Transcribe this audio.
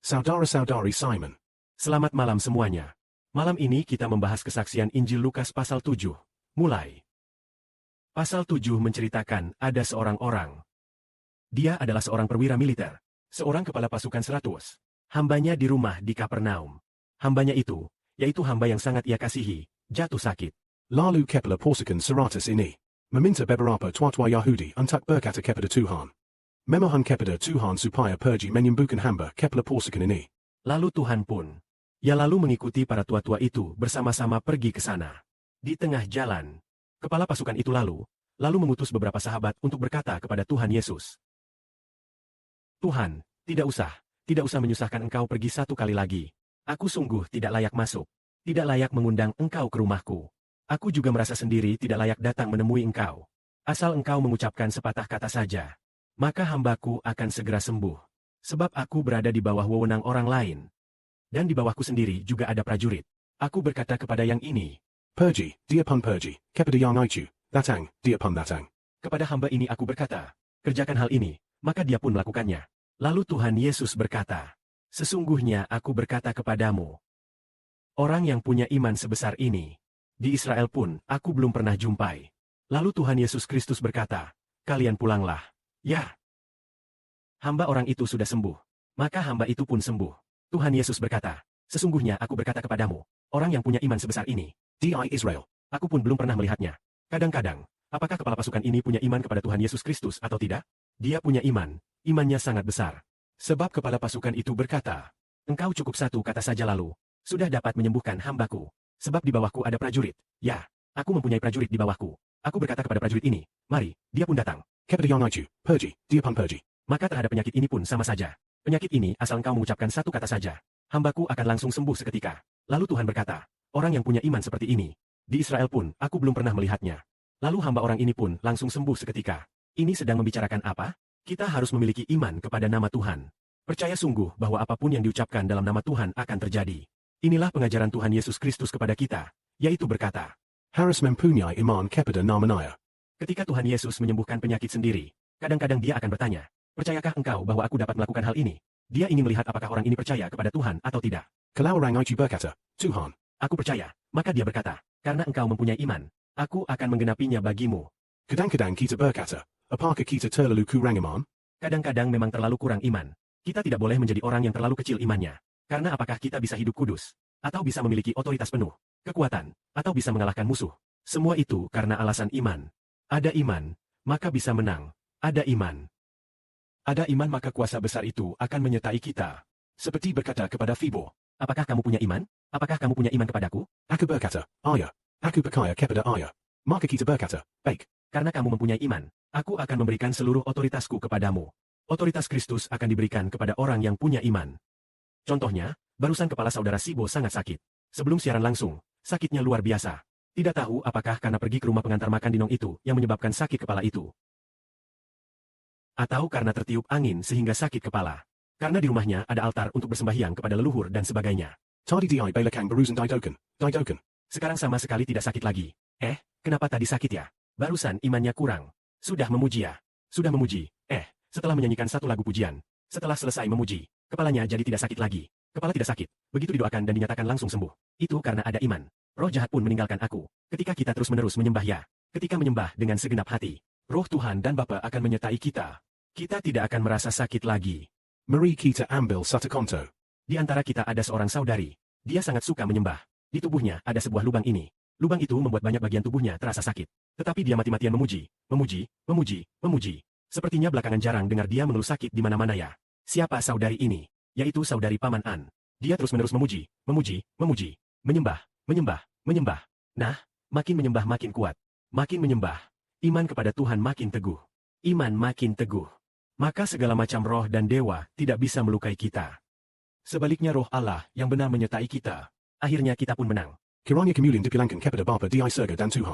Saudara-saudari Simon. Selamat malam semuanya. Malam ini kita membahas kesaksian Injil Lukas pasal 7. Mulai. Pasal 7 menceritakan ada seorang orang. Dia adalah seorang perwira militer, seorang kepala pasukan 100. Hambanya di rumah di Kapernaum. Hambanya itu, yaitu hamba yang sangat ia kasihi, jatuh sakit. Lalu kepala pasukan 100 ini meminta beberapa tua-tua Yahudi untuk berkata kepada Tuhan. Memohon kepada Tuhan supaya pergi menyembuhkan hamba kepala pasukan ini. Lalu Tuhan pun, ia lalu mengikuti para tua-tua itu bersama-sama pergi ke sana. Di tengah jalan, kepala pasukan itu lalu mengutus beberapa sahabat untuk berkata kepada Tuhan Yesus, "Tuhan, tidak usah menyusahkan engkau pergi satu kali lagi. Aku sungguh tidak layak masuk, tidak layak mengundang engkau ke rumahku. Aku juga merasa sendiri tidak layak datang menemui engkau. Asal engkau mengucapkan sepatah kata saja, maka hambaku akan segera sembuh. Sebab aku berada di bawah wewenang orang lain. Dan di bawahku sendiri juga ada prajurit. Aku berkata kepada yang ini, Pergi, dia pun pergi, kepada yang itu, datang, dia pun datang. Kepada hamba ini aku berkata, kerjakan hal ini, maka dia pun melakukannya. Lalu Tuhan Yesus berkata, sesungguhnya aku berkata kepadamu, orang yang punya iman sebesar ini, di Israel pun aku belum pernah jumpai. Lalu Tuhan Yesus Kristus berkata, kalian pulanglah. Ya. Hamba orang itu sudah sembuh. Maka hamba itu pun sembuh. Tuhan Yesus berkata, sesungguhnya aku berkata kepadamu, orang yang punya iman sebesar ini, di Israel, aku pun belum pernah melihatnya. Kadang-kadang, apakah kepala pasukan ini punya iman kepada Tuhan Yesus Kristus atau tidak? Dia punya iman, imannya sangat besar. Sebab kepala pasukan itu berkata, engkau cukup satu kata saja lalu, sudah dapat menyembuhkan hambaku. Sebab di bawahku ada prajurit. Ya, aku mempunyai prajurit di bawahku. Aku berkata kepada prajurit ini, mari, dia pun datang. Kepada yang itu, pergi, dia pun pergi. Maka terhadap penyakit ini pun sama saja. Penyakit ini asal engkau mengucapkan satu kata saja, hambaku akan langsung sembuh seketika. Lalu Tuhan berkata, orang yang punya iman seperti ini, di Israel pun aku belum pernah melihatnya. Lalu hamba orang ini pun langsung sembuh seketika. Ini sedang membicarakan apa? Kita harus memiliki iman kepada nama Tuhan. Percaya sungguh bahwa apapun yang diucapkan dalam nama Tuhan akan terjadi. Inilah pengajaran Tuhan Yesus Kristus kepada kita, yaitu berkata, harus mempunyai iman kepada namanya. Ketika Tuhan Yesus menyembuhkan penyakit sendiri, kadang-kadang dia akan bertanya, percayakah engkau bahwa aku dapat melakukan hal ini? Dia ingin melihat apakah orang ini percaya kepada Tuhan atau tidak. Kalau orang itu berkata, Tuhan, aku percaya, maka dia berkata, karena engkau mempunyai iman, aku akan menggenapinya bagimu. Kadang-kadang kita berkata, apakah kita terlalu kurang iman? Kadang-kadang memang terlalu kurang iman. Kita tidak boleh menjadi orang yang terlalu kecil imannya. Karena apakah kita bisa hidup kudus? Atau bisa memiliki otoritas penuh, kekuatan, atau bisa mengalahkan musuh? Semua itu karena alasan iman. Ada iman, maka bisa menang. Ada iman. Ada iman maka kuasa besar itu akan menyertai kita. Seperti berkata kepada Fibo, apakah kamu punya iman? Apakah kamu punya iman kepadaku? Aku berkata, ayah. Aku percaya kepada ayah. Maka kita berkata, baik. Karena kamu mempunyai iman, aku akan memberikan seluruh otoritasku kepadamu. Otoritas Kristus akan diberikan kepada orang yang punya iman. Contohnya, barusan kepala saudara Sibo sangat sakit. Sebelum siaran langsung, sakitnya luar biasa. Tidak tahu apakah karena pergi ke rumah pengantar makan Dinong itu yang menyebabkan sakit kepala itu. Atau karena tertiup angin sehingga sakit kepala. Karena di rumahnya ada altar untuk bersembahyang kepada leluhur dan sebagainya. Tadi dia belakang berusan didoken. Sekarang sama sekali tidak sakit lagi. Kenapa tadi sakit ya? Barusan imannya kurang. Sudah memuji ya? Sudah memuji. Setelah menyanyikan satu lagu pujian, setelah selesai memuji, kepalanya jadi tidak sakit lagi. Kepala tidak sakit. Begitu didoakan dan dinyatakan langsung sembuh. Itu karena ada iman. Roh jahat pun meninggalkan aku. Ketika kita terus-menerus menyembah ya. Ketika menyembah dengan segenap hati, Roh Tuhan dan Bapa akan menyertai kita. Kita tidak akan merasa sakit lagi. Mari kita ambil satu contoh. Di antara kita ada seorang saudari. Dia sangat suka menyembah. Di tubuhnya ada sebuah lubang ini. Lubang itu membuat banyak bagian tubuhnya terasa sakit. Tetapi dia mati-matian memuji. Sepertinya belakangan jarang dengar dia mengeluh sakit di mana-mana ya. Siapa saudari ini? Yaitu saudari Paman An. Dia terus-menerus memuji. Menyembah. Nah, makin menyembah makin kuat. Makin menyembah. Iman kepada Tuhan makin teguh. Iman makin teguh. Maka segala macam roh dan dewa tidak bisa melukai kita. Sebaliknya roh Allah yang benar menyertai kita. Akhirnya kita pun menang. Kiranya kemuliaan dipilangkan kepada Bapa di surga dan Tuhan.